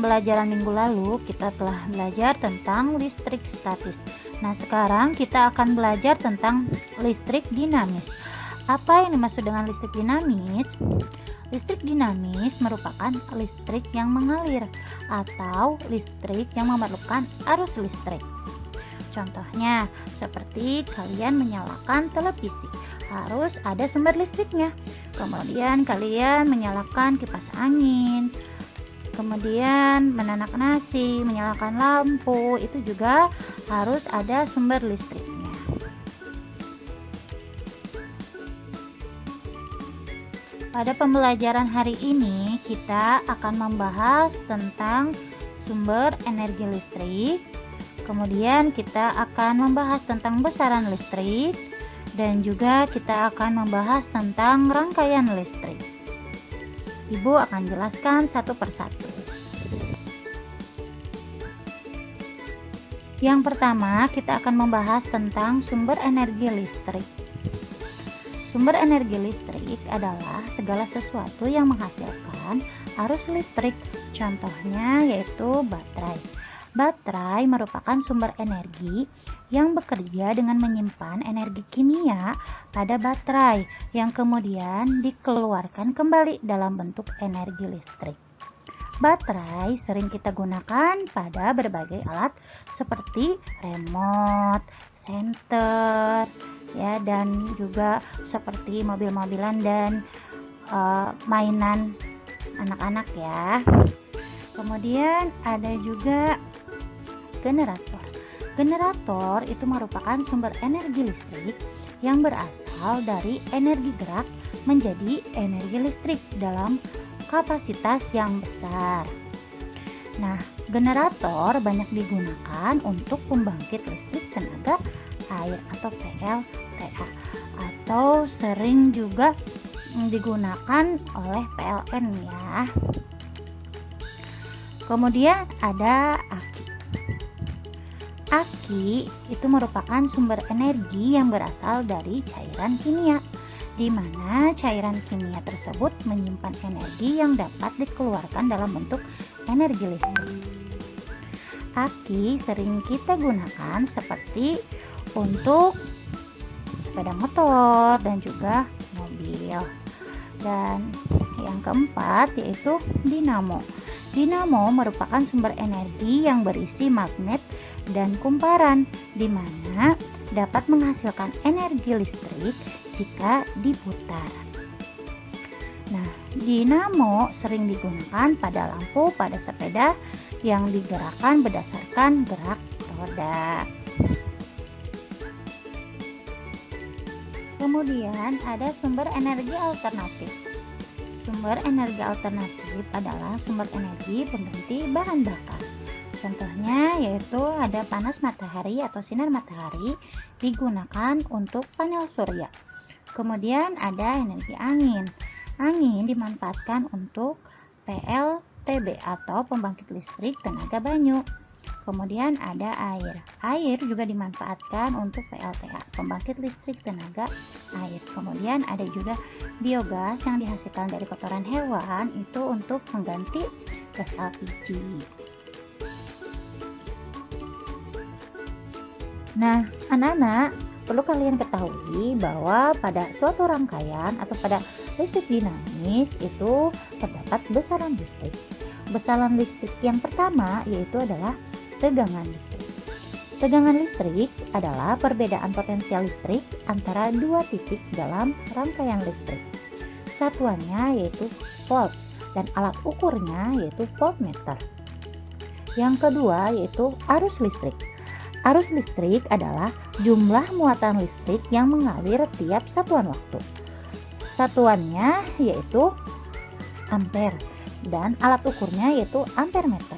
Pembelajaran minggu lalu kita telah belajar tentang listrik statis. Nah, sekarang kita akan belajar tentang listrik dinamis. Apa yang dimaksud dengan listrik dinamis? Listrik dinamis merupakan listrik yang mengalir atau listrik yang memerlukan arus listrik. Contohnya, seperti kalian menyalakan televisi, harus ada sumber listriknya. Kemudian kalian menyalakan kipas angin, kemudian menanak nasi, menyalakan lampu, itu juga harus ada sumber listriknya. Pada pembelajaran hari ini kita akan membahas tentang sumber energi listrik. Kemudian kita akan membahas tentang besaran listrik dan juga kita akan membahas tentang rangkaian listrik. Ibu akan jelaskan satu persatu. Yang pertama, kita akan membahas tentang sumber energi listrik. Sumber energi listrik adalah segala sesuatu yang menghasilkan arus listrik. Contohnya yaitu baterai. Baterai merupakan sumber energi yang bekerja dengan menyimpan energi kimia pada baterai yang kemudian dikeluarkan kembali dalam bentuk energi listrik. Baterai sering kita gunakan pada berbagai alat seperti remote, senter, ya, dan juga seperti mobil-mobilan dan mainan anak-anak ya. Kemudian ada juga generator. Generator itu merupakan sumber energi listrik yang berasal dari energi gerak menjadi energi listrik dalam kapasitas yang besar. Nah, generator banyak digunakan untuk pembangkit listrik tenaga air atau PLTA, atau sering juga digunakan oleh PLN ya. Kemudian ada aki. Aki itu merupakan sumber energi yang berasal dari cairan kimia, di mana cairan kimia tersebut menyimpan energi yang dapat dikeluarkan dalam bentuk energi listrik. Aki sering kita gunakan seperti untuk sepeda motor dan juga mobil. Dan yang keempat yaitu dinamo. Dinamo merupakan sumber energi yang berisi magnet dan kumparan, di mana dapat menghasilkan energi listrik jika diputar. Nah, dinamo sering digunakan pada lampu pada sepeda yang digerakkan berdasarkan gerak roda. Kemudian ada sumber energi alternatif. Sumber energi alternatif adalah sumber energi pengganti bahan bakar. Contohnya yaitu ada panas matahari atau sinar matahari digunakan untuk panel surya. Kemudian ada energi angin. Angin dimanfaatkan untuk PLTB atau pembangkit listrik tenaga banyu. Kemudian ada air. Air juga dimanfaatkan untuk PLTA, pembangkit listrik tenaga air. Kemudian ada juga biogas yang dihasilkan dari kotoran hewan, itu untuk mengganti gas LPG. Nah, anak-anak, perlu kalian ketahui bahwa pada suatu rangkaian atau pada listrik dinamis itu terdapat besaran listrik. Besaran listrik yang pertama yaitu adalah tegangan listrik. Tegangan listrik adalah perbedaan potensial listrik antara dua titik dalam rangkaian listrik. Satuannya yaitu volt dan alat ukurnya yaitu voltmeter. Yang kedua yaitu arus listrik. Arus listrik adalah jumlah muatan listrik yang mengalir tiap satuan waktu. Satuannya yaitu ampere dan alat ukurnya yaitu ampermeter.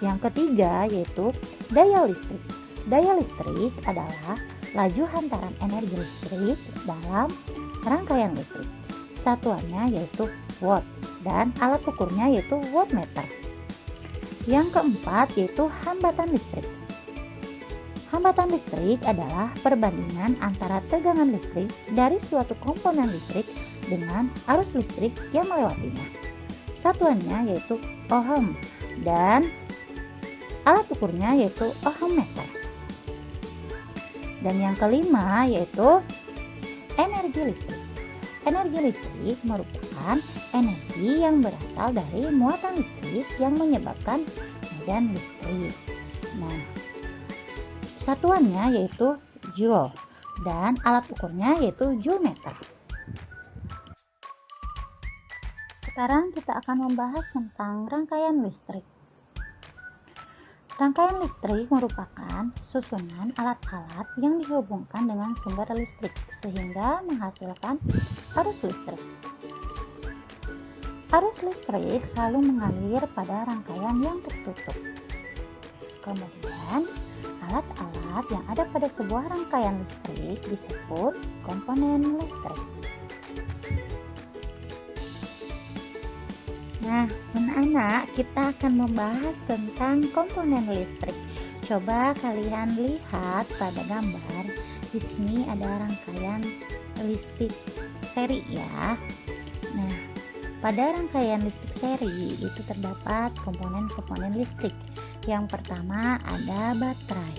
Yang ketiga yaitu daya listrik. Daya listrik adalah laju hantaran energi listrik dalam rangkaian listrik. Satuannya yaitu watt dan alat ukurnya yaitu wattmeter. Yang keempat yaitu hambatan listrik. Hambatan listrik adalah perbandingan antara tegangan listrik dari suatu komponen listrik dengan arus listrik yang melewatinya. Satuannya yaitu ohm dan alat ukurnya yaitu ohmmeter. Dan yang kelima yaitu energi listrik. Energi listrik merupakan energi yang berasal dari muatan listrik yang menyebabkan medan listrik. Nah, satuannya yaitu joule dan alat ukurnya yaitu joulmeter. Sekarang kita akan membahas tentang rangkaian listrik. Rangkaian listrik merupakan susunan alat-alat yang dihubungkan dengan sumber listrik sehingga menghasilkan arus listrik. Arus listrik selalu mengalir pada rangkaian yang tertutup. Kemudian, alat-alat yang ada pada sebuah rangkaian listrik disebut komponen listrik. Nah, anak-anak, kita akan membahas tentang komponen listrik. Coba kalian lihat pada gambar. Di sini ada rangkaian listrik seri ya. Nah, pada rangkaian listrik seri itu terdapat komponen-komponen listrik. Yang pertama ada baterai.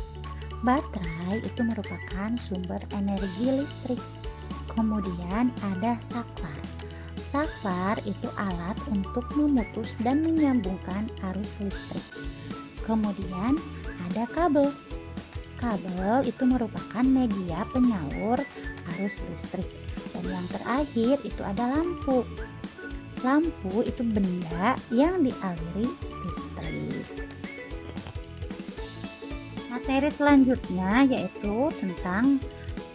Baterai itu merupakan sumber energi listrik. Kemudian ada saklar. Saklar itu alat untuk memutus dan menyambungkan arus listrik. Kemudian ada kabel. Kabel itu merupakan media penyalur arus listrik. Dan yang terakhir itu ada lampu. Lampu itu benda yang dialiri listrik. Materi selanjutnya yaitu tentang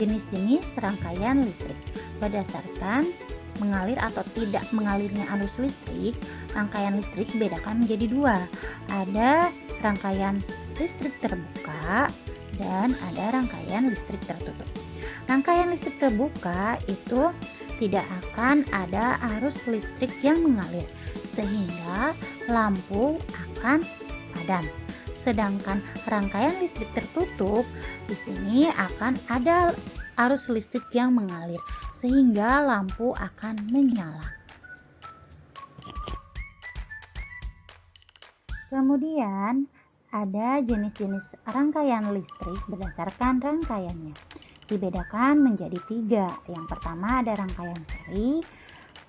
jenis-jenis rangkaian listrik. Berdasarkan mengalir atau tidak mengalirnya arus listrik, rangkaian listrik dibedakan menjadi dua. Ada rangkaian listrik terbuka dan ada rangkaian listrik tertutup. Rangkaian listrik terbuka itu tidak akan ada arus listrik yang mengalir sehingga lampu akan padam. Sedangkan rangkaian listrik tertutup di sini akan ada arus listrik yang mengalir sehingga lampu akan menyala. Kemudian ada jenis-jenis rangkaian listrik berdasarkan rangkaiannya. Dibedakan menjadi tiga. Yang pertama ada rangkaian seri,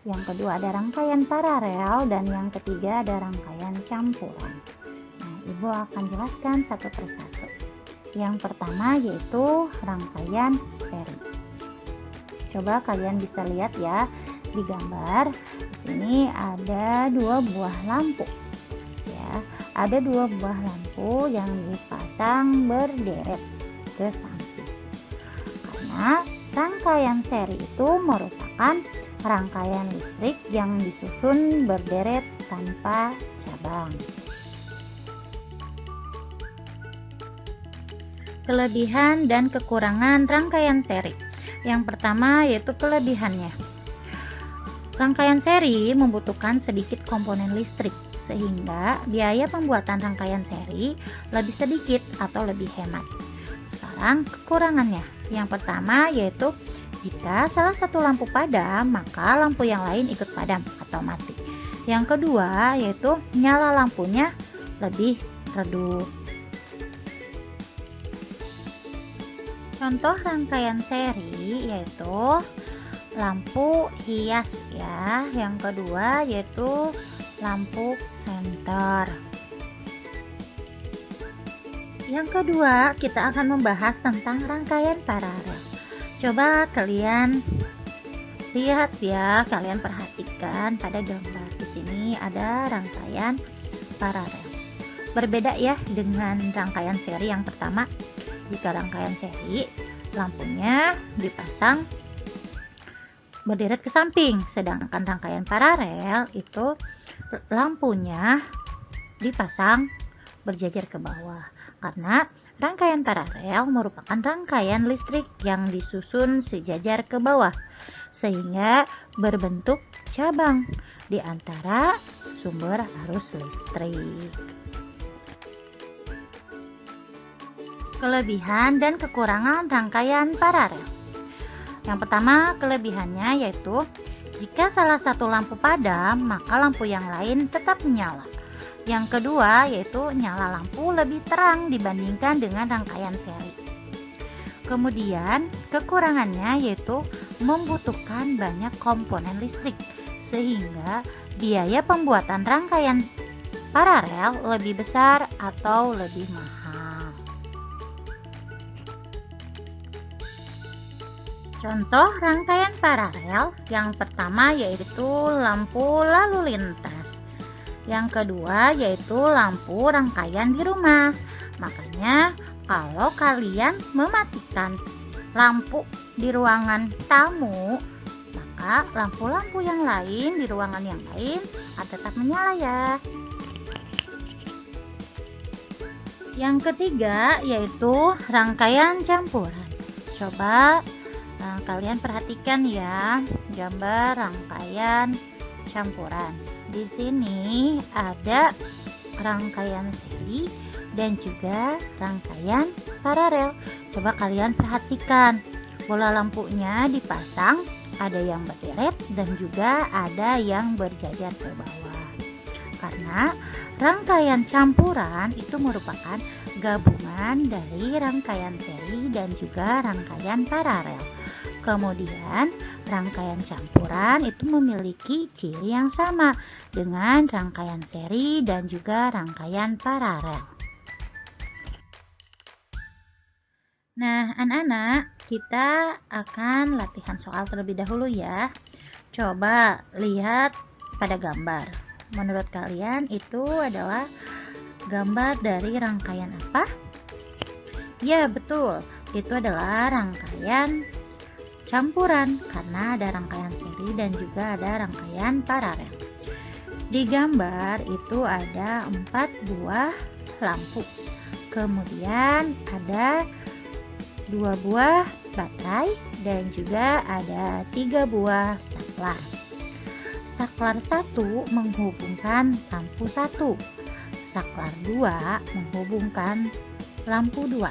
yang kedua ada rangkaian paralel, dan yang ketiga ada rangkaian campuran. Nah, Ibu akan jelaskan satu persatu. Yang pertama yaitu rangkaian seri. Coba kalian bisa lihat ya di gambar. Di sini ada dua buah lampu. Ya, ada dua buah lampu yang dipasang berderet ke samping. Karena rangkaian seri itu merupakan rangkaian listrik yang disusun berderet tanpa cabang. Kelebihan dan kekurangan rangkaian seri. Yang pertama yaitu kelebihannya. Rangkaian seri membutuhkan sedikit komponen listrik sehingga biaya pembuatan rangkaian seri lebih sedikit atau lebih hemat. Sekarang kekurangannya. Yang pertama yaitu jika salah satu lampu padam, maka lampu yang lain ikut padam atau mati. Yang kedua yaitu nyala lampunya lebih redup. Contoh rangkaian seri yaitu lampu hias ya. Yang kedua yaitu lampu senter. Yang kedua kita akan membahas tentang rangkaian paralel. Coba kalian lihat ya, kalian perhatikan pada gambar. Di sini ada rangkaian paralel. Berbeda ya dengan rangkaian seri yang pertama. Jika rangkaian seri, lampunya dipasang berderet ke samping, sedangkan rangkaian paralel itu lampunya dipasang berjajar ke bawah. Karena rangkaian paralel merupakan rangkaian listrik yang disusun sejajar ke bawah, sehingga berbentuk cabang di antara sumber arus listrik. Kelebihan dan kekurangan rangkaian paralel. Yang pertama, kelebihannya yaitu jika salah satu lampu padam, maka lampu yang lain tetap menyala. Yang kedua yaitu nyala lampu lebih terang dibandingkan dengan rangkaian seri. Kemudian kekurangannya yaitu membutuhkan banyak komponen listrik sehingga biaya pembuatan rangkaian paralel lebih besar atau lebih mahal. Contoh rangkaian paralel yang pertama yaitu lampu lalu lintas. Yang kedua yaitu lampu rangkaian di rumah. Makanya kalau kalian mematikan lampu di ruangan tamu, maka lampu-lampu yang lain di ruangan yang lain tetap menyala ya. Yang ketiga yaitu rangkaian campuran. Coba kalian perhatikan ya gambar rangkaian campuran. Di sini ada rangkaian seri dan juga rangkaian paralel. Coba kalian perhatikan, bola lampunya dipasang, ada yang berderet dan juga ada yang berjajar ke bawah. Karena rangkaian campuran itu merupakan gabungan dari rangkaian seri dan juga rangkaian paralel. Kemudian rangkaian campuran itu memiliki ciri yang sama dengan rangkaian seri dan juga rangkaian paralel. Nah, anak-anak, kita akan latihan soal terlebih dahulu ya. Coba lihat pada gambar. Menurut kalian itu adalah gambar dari rangkaian apa? Ya, betul. Itu adalah rangkaian campuran karena ada rangkaian seri dan juga ada rangkaian paralel. Di gambar itu ada 4 buah lampu. Kemudian ada 2 buah baterai dan juga ada 3 buah saklar. Saklar 1 menghubungkan lampu 1. Saklar 2 menghubungkan lampu 2.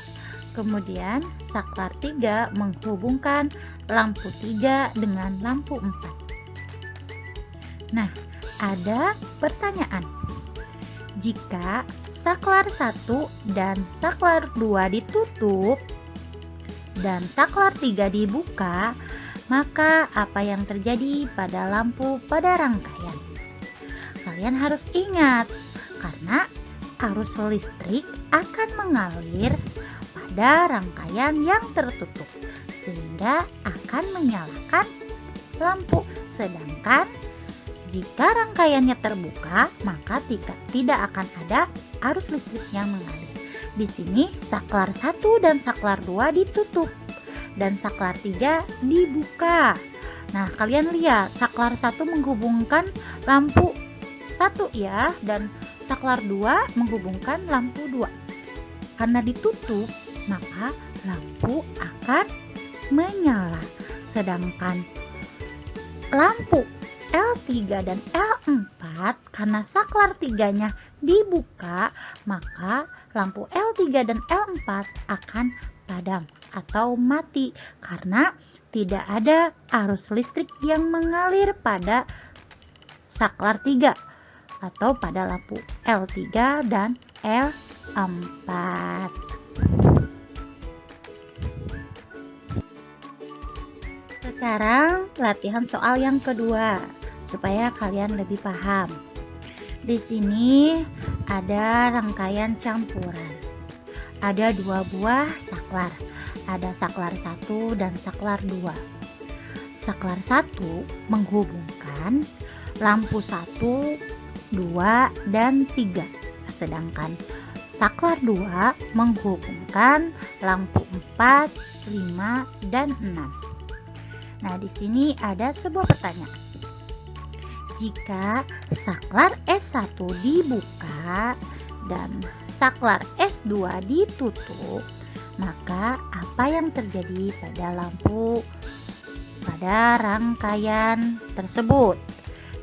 Kemudian saklar 3 menghubungkan lampu 3 dengan lampu 4. Nah, ada pertanyaan. Jika saklar 1 dan saklar 2 ditutup dan saklar 3 dibuka, maka apa yang terjadi pada lampu pada rangkaian? Kalian harus ingat, karena arus listrik akan mengalir pada rangkaian yang tertutup sehingga akan menyalakan lampu. Sedangkan jika rangkaiannya terbuka, maka tidak akan ada arus listrik yang mengalir. Di sini saklar 1 dan saklar 2 ditutup dan saklar 3 dibuka. Nah, kalian lihat saklar 1 menghubungkan lampu 1 ya, dan saklar 2 menghubungkan lampu 2. Karena ditutup, maka lampu akan menyala. Sedangkan lampu L3 dan L4 karena saklar 3-nya dibuka, maka lampu L3 dan L4 akan padam atau mati karena tidak ada arus listrik yang mengalir pada saklar 3 atau pada lampu L3 dan L4. Sekarang latihan soal yang kedua supaya kalian lebih paham. Di sini ada rangkaian campuran. Ada 2 buah saklar. Ada saklar 1 dan saklar 2. Saklar 1 menghubungkan lampu 1, 2, dan 3. Sedangkan saklar 2 menghubungkan lampu 4, 5, dan 6. Nah, di sini ada sebuah pertanyaan. Jika saklar S1 dibuka dan saklar S2 ditutup, maka apa yang terjadi pada lampu pada rangkaian tersebut?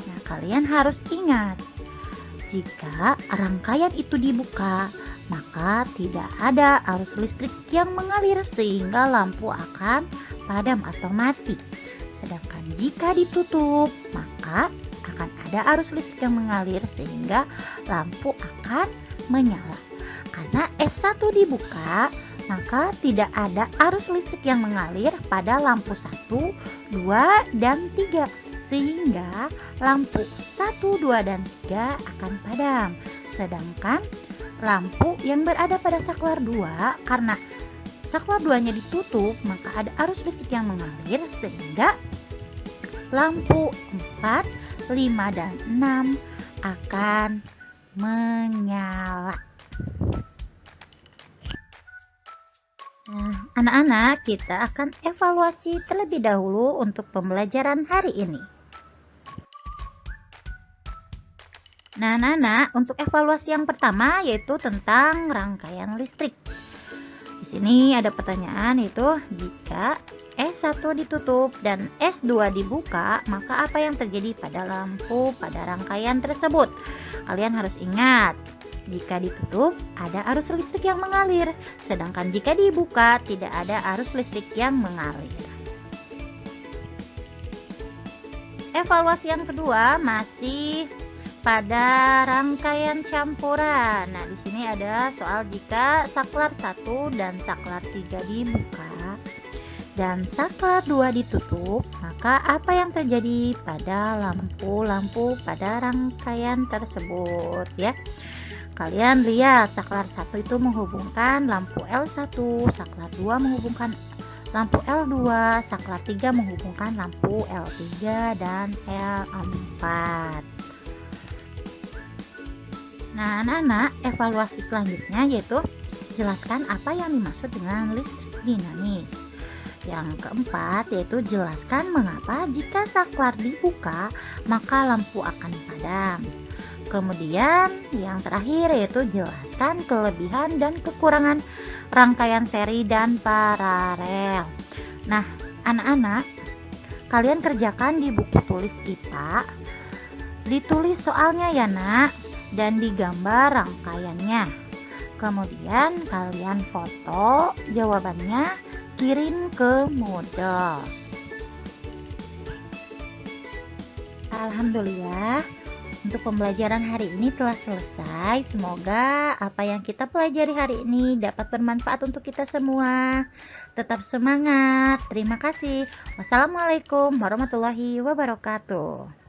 Nah, kalian harus ingat, jika rangkaian itu dibuka, maka tidak ada arus listrik yang mengalir sehingga lampu akan padam atau mati. Sedangkan jika ditutup, maka akan ada arus listrik yang mengalir sehingga lampu akan menyala. Karena S1 dibuka, maka tidak ada arus listrik yang mengalir pada lampu 1, 2, dan 3. Sehingga lampu 1, 2, dan 3 akan padam. Sedangkan lampu yang berada pada saklar 2, karena saklar 2-nya ditutup, maka ada arus listrik yang mengalir sehingga lampu 4, 5, dan 6 akan menyala. Nah, anak-anak, kita akan evaluasi terlebih dahulu untuk pembelajaran hari ini. Nah, anak-anak, untuk evaluasi yang pertama yaitu tentang rangkaian listrik. Di sini ada pertanyaan, yaitu jika S1 ditutup dan S2 dibuka, maka apa yang terjadi pada lampu pada rangkaian tersebut? Kalian harus ingat, jika ditutup ada arus listrik yang mengalir, sedangkan jika dibuka tidak ada arus listrik yang mengalir. Evaluasi yang kedua masih pada rangkaian campuran. Nah, di sini ada soal jika saklar 1 dan saklar 3 dibuka dan saklar 2 ditutup, maka apa yang terjadi pada lampu-lampu pada rangkaian tersebut ya. Kalian lihat, saklar 1 itu menghubungkan lampu L1, saklar 2 menghubungkan lampu L2, saklar 3 menghubungkan lampu L3 dan L4. Nah, anak-anak, evaluasi selanjutnya yaitu jelaskan apa yang dimaksud dengan listrik dinamis. Yang keempat yaitu jelaskan mengapa jika saklar dibuka maka lampu akan padam. Kemudian yang terakhir yaitu jelaskan kelebihan dan kekurangan rangkaian seri dan paralel. Nah, anak-anak, kalian kerjakan di buku tulis IPA. Ditulis soalnya ya, Nak, dan digambar rangkaiannya. Kemudian kalian foto jawabannya, kirim ke model. Alhamdulillah, untuk pembelajaran hari ini telah selesai. Semoga apa yang kita pelajari hari ini dapat bermanfaat untuk kita semua. Tetap semangat. Terima kasih. Wassalamualaikum warahmatullahi wabarakatuh.